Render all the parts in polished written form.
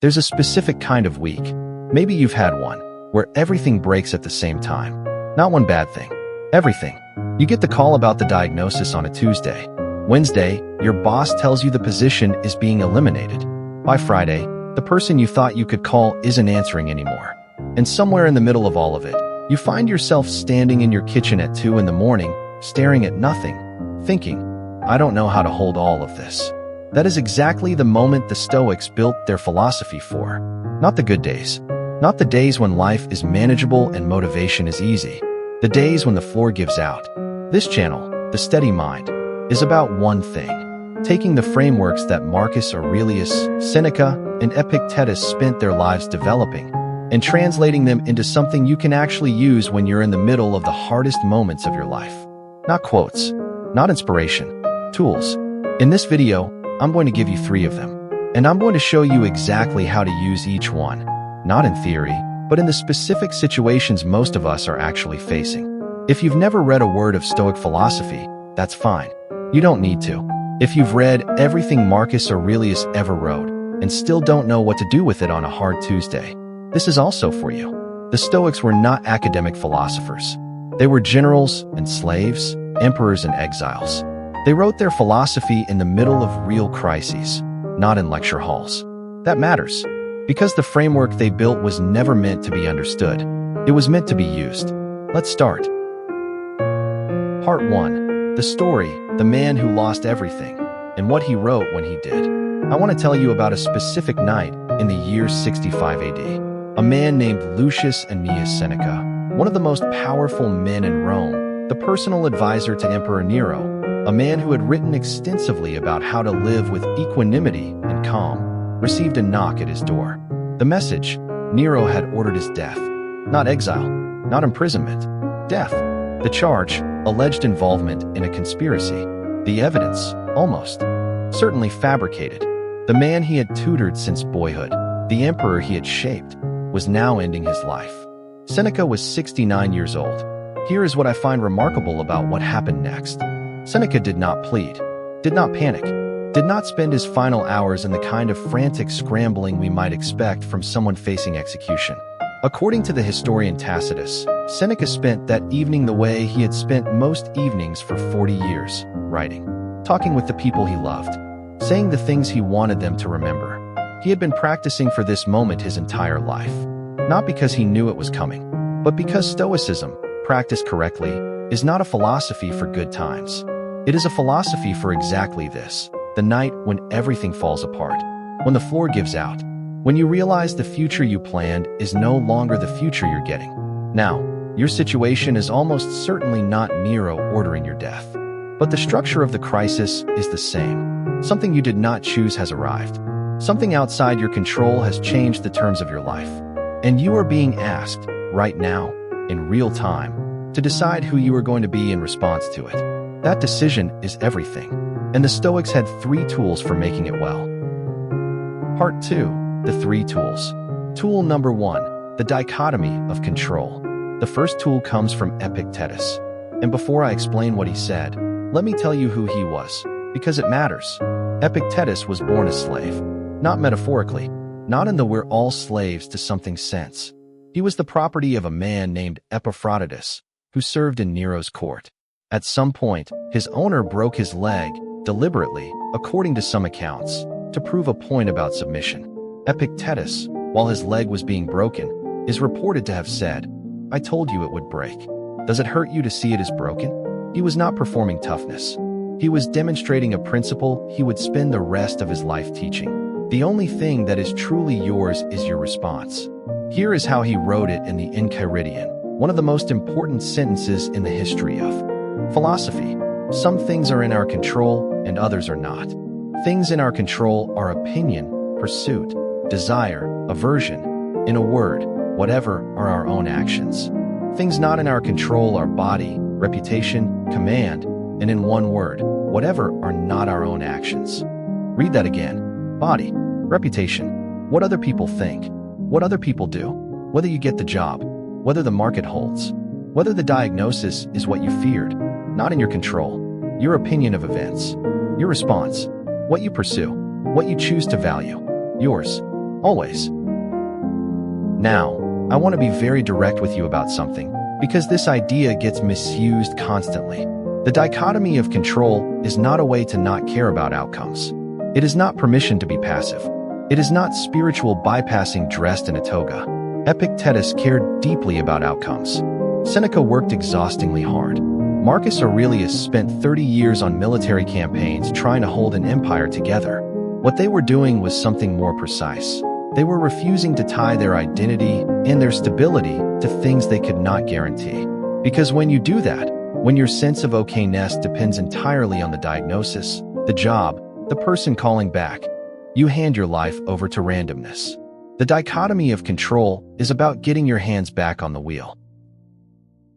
There's a specific kind of week. Maybe you've had one, where everything breaks at the same time. Not one bad thing. Everything. You get the call about the diagnosis on a Tuesday. Wednesday, your boss tells you the position is being eliminated. By Friday, the person you thought you could call isn't answering anymore. And somewhere in the middle of all of it, you find yourself standing in your kitchen at 2 in the morning, staring at nothing, thinking, I don't know how to hold all of this. That is exactly the moment the Stoics built their philosophy for. Not the good days. Not the days when life is manageable and motivation is easy. The days when the floor gives out. This channel, The Steady Mind, is about one thing: taking the frameworks that Marcus Aurelius, Seneca, and Epictetus spent their lives developing, and translating them into something you can actually use when you're in the middle of the hardest moments of your life. Not quotes, not inspiration, tools. In this video, I'm going to give you 3 of them, and I'm going to show you exactly how to use each one, not in theory, but in the specific situations most of us are actually facing. If you've never read a word of Stoic philosophy, that's fine. You don't need to. If you've read everything Marcus Aurelius ever wrote and still don't know what to do with it on a hard Tuesday, this is also for you. The Stoics were not academic philosophers. They were generals and slaves, emperors and exiles. They wrote their philosophy in the middle of real crises, not in lecture halls. That matters, because the framework they built was never meant to be understood. It was meant to be used. Let's start. Part 1. The story, the man who lost everything, and what he wrote when he did. I want to tell you about a specific night in the year 65 AD. A man named Lucius Annaeus Seneca, one of the most powerful men in Rome, the personal advisor to Emperor Nero, a man who had written extensively about how to live with equanimity and calm, received a knock at his door. The message: Nero had ordered his death. Not exile, not imprisonment. Death. The charge: alleged involvement in a conspiracy. The evidence: almost certainly fabricated. The man he had tutored since boyhood, the emperor he had shaped, was now ending his life. Seneca was 69 years old. Here is what I find remarkable about what happened next. Seneca did not plead, did not panic, did not spend his final hours in the kind of frantic scrambling we might expect from someone facing execution. According to the historian Tacitus, Seneca spent that evening the way he had spent most evenings for 40 years, writing, talking with the people he loved, saying the things he wanted them to remember. He had been practicing for this moment his entire life, not because he knew it was coming, but because Stoicism, practiced correctly, is not a philosophy for good times. It is a philosophy for exactly this: the night when everything falls apart, when the floor gives out, when you realize the future you planned is no longer the future you're getting. Now, your situation is almost certainly not Nero ordering your death, but the structure of the crisis is the same. Something you did not choose has arrived. Something outside your control has changed the terms of your life, and you are being asked, right now, in real time, to decide who you are going to be in response to it. That decision is everything, and the Stoics had 3 tools for making it well. Part 2. The 3 tools. Tool number 1. The dichotomy of control. The first tool comes from Epictetus. And before I explain what he said, let me tell you who he was, because it matters. Epictetus was born a slave. Not metaphorically, not in the we're all slaves to something sense. He was the property of a man named Epictetus, who served in Nero's court. At some point, his owner broke his leg, deliberately, according to some accounts, to prove a point about submission. Epictetus, while his leg was being broken, is reported to have said, "I told you it would break. Does it hurt you to see it is broken?" He was not performing toughness. He was demonstrating a principle he would spend the rest of his life teaching. The only thing that is truly yours is your response. Here is how he wrote it in the Enchiridion, one of the most important sentences in the history of philosophy. Some things are in our control and others are not. Things in our control are opinion, pursuit, desire, aversion. In a word, whatever are our own actions. Things not in our control are body, reputation, command, and in one word, whatever are not our own actions. Read that again. Body, reputation, what other people think, what other people do, whether you get the job, whether the market holds, whether the diagnosis is what you feared, not in your control. Your opinion of events, your response, what you pursue, what you choose to value, yours. Always. Now, I want to be very direct with you about something, because this idea gets misused constantly. The dichotomy of control is not a way to not care about outcomes. It is not permission to be passive. It is not spiritual bypassing dressed in a toga. Epictetus cared deeply about outcomes. Seneca worked exhaustingly hard. Marcus Aurelius spent 30 years on military campaigns trying to hold an empire together. What they were doing was something more precise. They were refusing to tie their identity and their stability to things they could not guarantee. Because when you do that, when your sense of okayness depends entirely on the diagnosis, the job, the person calling back, you hand your life over to randomness. The dichotomy of control is about getting your hands back on the wheel.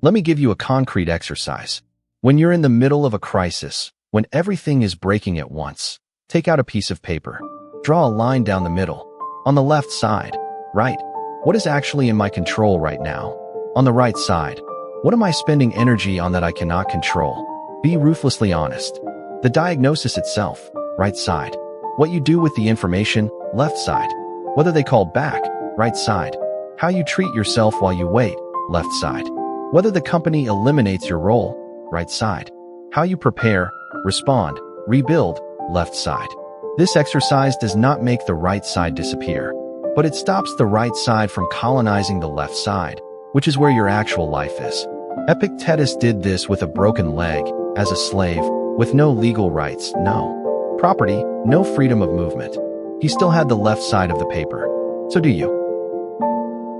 Let me give you a concrete exercise. When you're in the middle of a crisis, when everything is breaking at once, take out a piece of paper. Draw a line down the middle. On the left side, right, what is actually in my control right now? On the right side, what am I spending energy on that I cannot control? Be ruthlessly honest. The diagnosis itself, right side. What you do with the information, left side. Whether they call back, right side. How you treat yourself while you wait, left side. Whether the company eliminates your role, right side. How you prepare, respond, rebuild, left side. This exercise does not make the right side disappear, but it stops the right side from colonizing the left side, which is where your actual life is. Epictetus did this with a broken leg, as a slave, with no legal rights, no property, no freedom of movement. He still had the left side of the paper. So do you.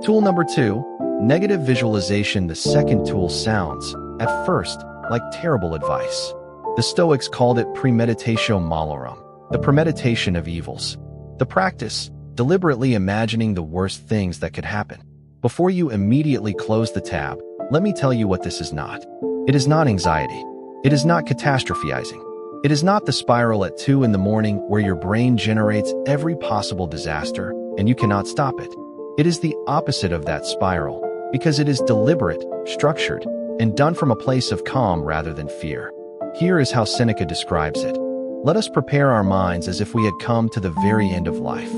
Tool number 2, negative visualization. The second tool sounds, at first, like terrible advice. The Stoics called it Premeditatio Malorum, the premeditation of evils. The practice, deliberately imagining the worst things that could happen. Before you immediately close the tab, let me tell you what this is not. It is not anxiety. It is not catastrophizing. It is not the spiral at 2 in the morning where your brain generates every possible disaster and you cannot stop it. It is the opposite of that spiral, because it is deliberate, structured, and done from a place of calm rather than fear. Here is how Seneca describes it. Let us prepare our minds as if we had come to the very end of life.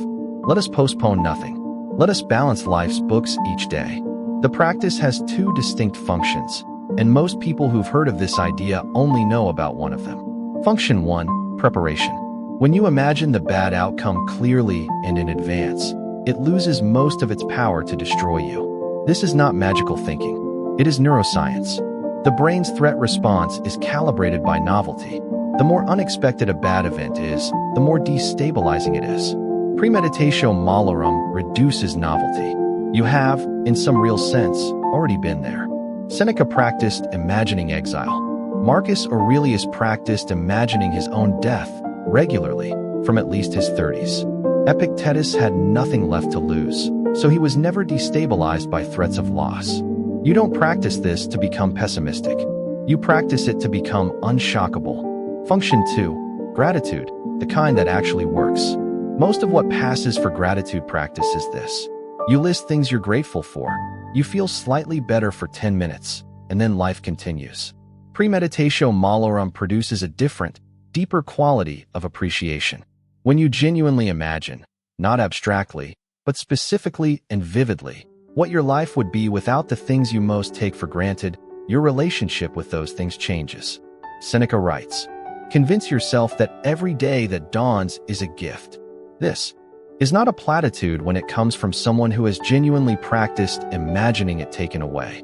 Let us postpone nothing. Let us balance life's books each day. The practice has 2 distinct functions, and most people who've heard of this idea only know about one of them. Function 1, preparation. When you imagine the bad outcome clearly and in advance, it loses most of its power to destroy you. This is not magical thinking. It is neuroscience. The brain's threat response is calibrated by novelty. The more unexpected a bad event is, the more destabilizing it is. Premeditatio Malorum reduces novelty. You have, in some real sense, already been there. Seneca practiced imagining exile. Marcus Aurelius practiced imagining his own death regularly from at least his 30s. Epictetus had nothing left to lose, so he was never destabilized by threats of loss. You don't practice this to become pessimistic. You practice it to become unshockable. Function 2, gratitude, the kind that actually works. Most of what passes for gratitude practice is this. You list things you're grateful for. You feel slightly better for 10 minutes, and then life continues. Premeditatio Malorum produces a different, deeper quality of appreciation. When you genuinely imagine, not abstractly, but specifically and vividly, what your life would be without the things you most take for granted, your relationship with those things changes. Seneca writes, "Convince yourself that every day that dawns is a gift." This is not a platitude when it comes from someone who has genuinely practiced imagining it taken away.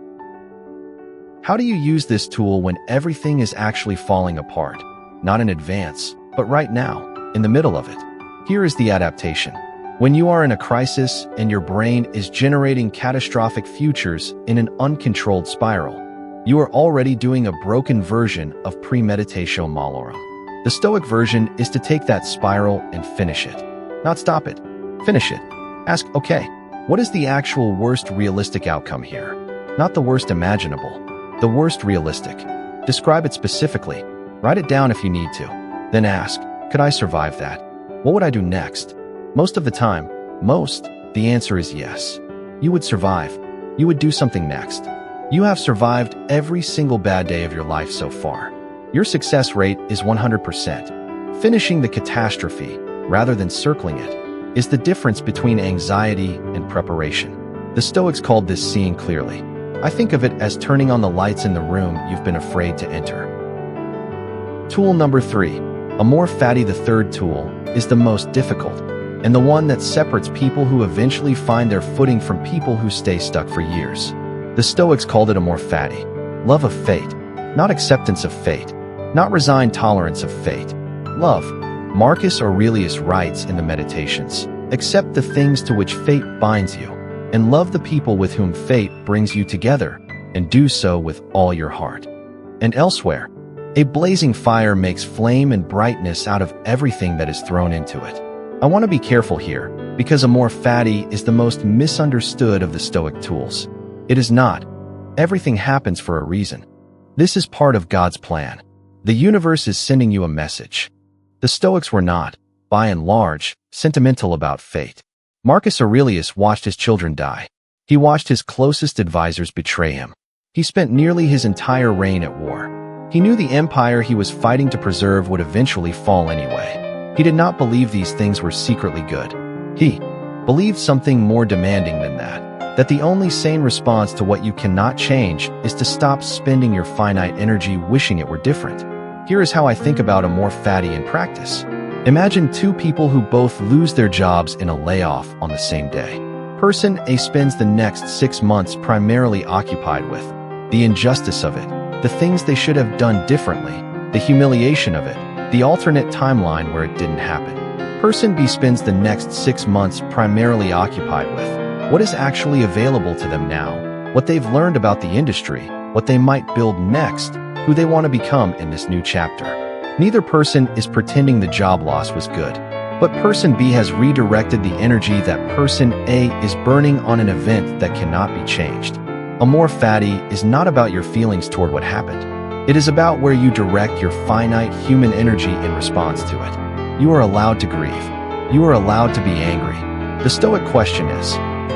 How do you use this tool when everything is actually falling apart? Not in advance, but right now, in the middle of it. Here is the adaptation. When you are in a crisis and your brain is generating catastrophic futures in an uncontrolled spiral, you are already doing a broken version of Premeditatio Malorum. The Stoic version is to take that spiral and finish it. Not stop it. Finish it. Ask, okay, what is the actual worst realistic outcome here? Not the worst imaginable. The worst realistic. Describe it specifically. Write it down if you need to. Then ask, could I survive that? What would I do next? Most of the time, the answer is yes. You would survive. You would do something next. You have survived every single bad day of your life so far. Your success rate is 100%. Finishing the catastrophe, rather than circling it, is the difference between anxiety and preparation. The Stoics called this seeing clearly. I think of it as turning on the lights in the room you've been afraid to enter. Tool number 3. Amor Fati. The third tool is the most difficult, and the one that separates people who eventually find their footing from people who stay stuck for years. The Stoics called it Amor Fati, love of fate, not acceptance of fate, not resigned tolerance of fate. Love. Marcus Aurelius writes in the Meditations, accept the things to which fate binds you, and love the people with whom fate brings you together, and do so with all your heart. And elsewhere, a blazing fire makes flame and brightness out of everything that is thrown into it. I want to be careful here, because Amor Fati is the most misunderstood of the Stoic tools. It is not. Everything happens for a reason. This is part of God's plan. The universe is sending you a message. The Stoics were not, by and large, sentimental about fate. Marcus Aurelius watched his children die. He watched his closest advisors betray him. He spent nearly his entire reign at war. He knew the empire he was fighting to preserve would eventually fall anyway. He did not believe these things were secretly good. He believed something more demanding than that the only sane response to what you cannot change is to stop spending your finite energy wishing it were different. Here is how I think about Amor Fati in practice. Imagine two people who both lose their jobs in a layoff on the same day. Person A spends the next 6 months primarily occupied with the injustice of it, the things they should have done differently, the humiliation of it, the alternate timeline where it didn't happen. Person B spends the next 6 months primarily occupied with what is actually available to them now, what they've learned about the industry, what they might build next, who they want to become in this new chapter. Neither person is pretending the job loss was good, but person B has redirected the energy that person A is burning on an event that cannot be changed. Amor Fati is not about your feelings toward what happened. It is about where you direct your finite human energy in response to it. You are allowed to grieve. You are allowed to be angry. The Stoic question is,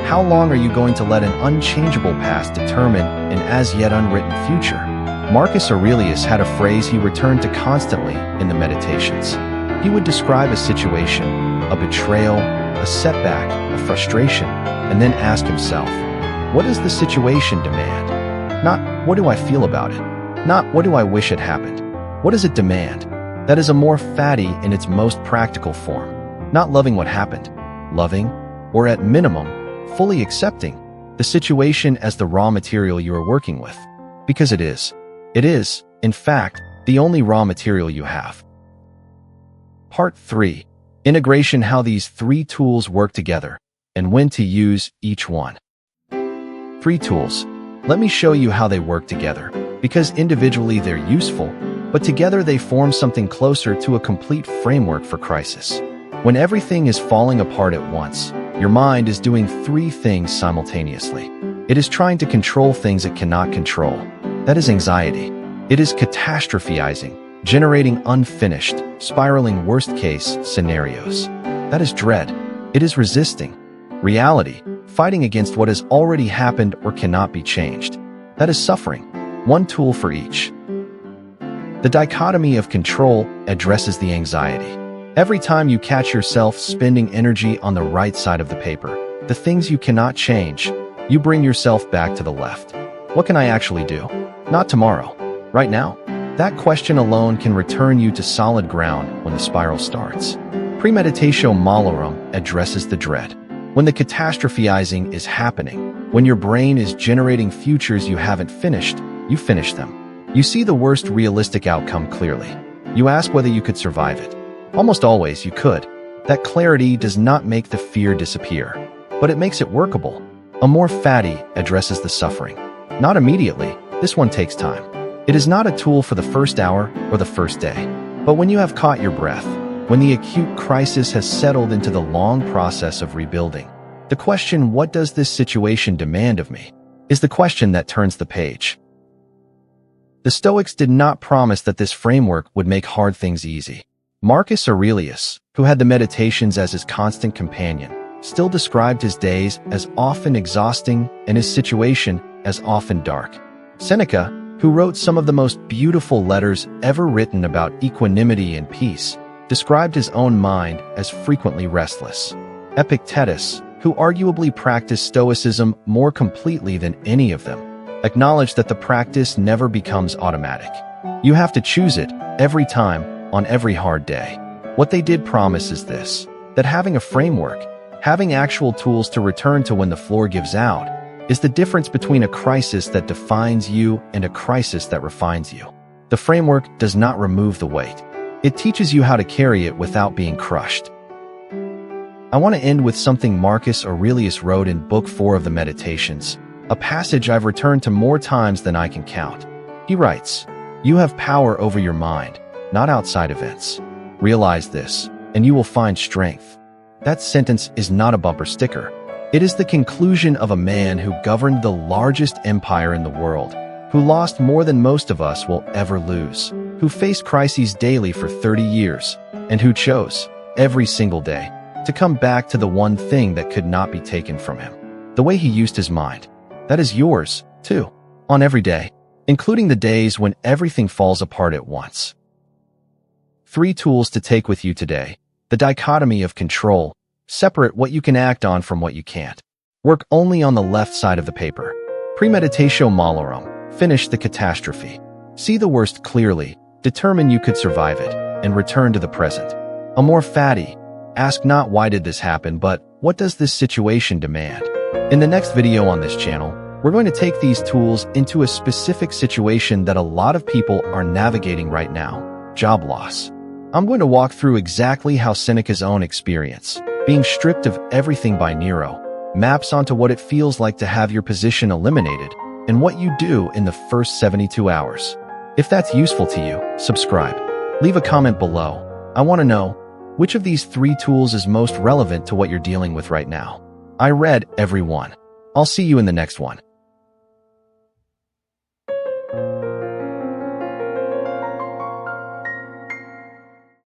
how long are you going to let an unchangeable past determine an as yet unwritten future? Marcus Aurelius had a phrase he returned to constantly in the Meditations. He would describe a situation, a betrayal, a setback, a frustration, and then ask himself, what does the situation demand? Not, what do I feel about it? Not, what do I wish had happened? What does it demand? That is Amor Fati in its most practical form. Not loving what happened, loving, or at minimum, fully accepting the situation as the raw material you are working with. Because it is, in fact, the only raw material you have. Part 3. Integration. How these 3 tools work together, and when to use each one. 3 tools. Let me show you how they work together, because individually they're useful, but together they form something closer to a complete framework for crisis. When everything is falling apart at once, your mind is doing 3 things simultaneously. It is trying to control things it cannot control. That is anxiety. It is catastrophizing, generating unfinished, spiraling worst-case scenarios. That is dread. It is resisting reality, fighting against what has already happened or cannot be changed. That is suffering. 1 tool for each. The dichotomy of control addresses the anxiety. Every time you catch yourself spending energy on the right side of the paper, the things you cannot change, you bring yourself back to the left. What can I actually do? Not tomorrow. Right now? That question alone can return you to solid ground when the spiral starts. Premeditatio Malorum addresses the dread. When the catastrophizing is happening, when your brain is generating futures you haven't finished, you finish them. You see the worst realistic outcome clearly. You ask whether you could survive it. Almost always you could. That clarity does not make the fear disappear, but it makes it workable. Amor Fati addresses the suffering. Not immediately. This one takes time. It is not a tool for the first hour or the first day. But when you have caught your breath, when the acute crisis has settled into the long process of rebuilding, the question, what does this situation demand of me, is the question that turns the page. The Stoics did not promise that this framework would make hard things easy. Marcus Aurelius, who had the Meditations as his constant companion, still described his days as often exhausting and his situation as often dark. Seneca, who wrote some of the most beautiful letters ever written about equanimity and peace, described his own mind as frequently restless. Epictetus, who arguably practiced Stoicism more completely than any of them, acknowledged that the practice never becomes automatic. You have to choose it every time, on every hard day. What they did promise is this, that having a framework, having actual tools to return to when the floor gives out, is the difference between a crisis that defines you and a crisis that refines you. The framework does not remove the weight. It teaches you how to carry it without being crushed. I want to end with something Marcus Aurelius wrote in Book 4 of the Meditations, a passage I've returned to more times than I can count. He writes, "You have power over your mind, not outside events. Realize this, and you will find strength." That sentence is not a bumper sticker. It is the conclusion of a man who governed the largest empire in the world, who lost more than most of us will ever lose, who faced crises daily for 30 years, and who chose, every single day, to come back to the one thing that could not be taken from him. The way he used his mind. That is yours, too, on every day, including the days when everything falls apart at once. 3 tools to take with you today. The dichotomy of control. Separate what you can act on from what you can't. Work only on the left side of the paper. Premeditatio Malorum. Finish the catastrophe. See the worst clearly, determine you could survive it, and return to the present. Amor, Fati. Ask not why did this happen, but what does this situation demand? In the next video on this channel, we're going to take these tools into a specific situation that a lot of people are navigating right now, job loss. I'm going to walk through exactly how Seneca's own experience, being stripped of everything by Nero, maps onto what it feels like to have your position eliminated and what you do in the first 72 hours. If that's useful to you, subscribe. Leave a comment below. I want to know, which of these 3 tools is most relevant to what you're dealing with right now? I read every one. I'll see you in the next one.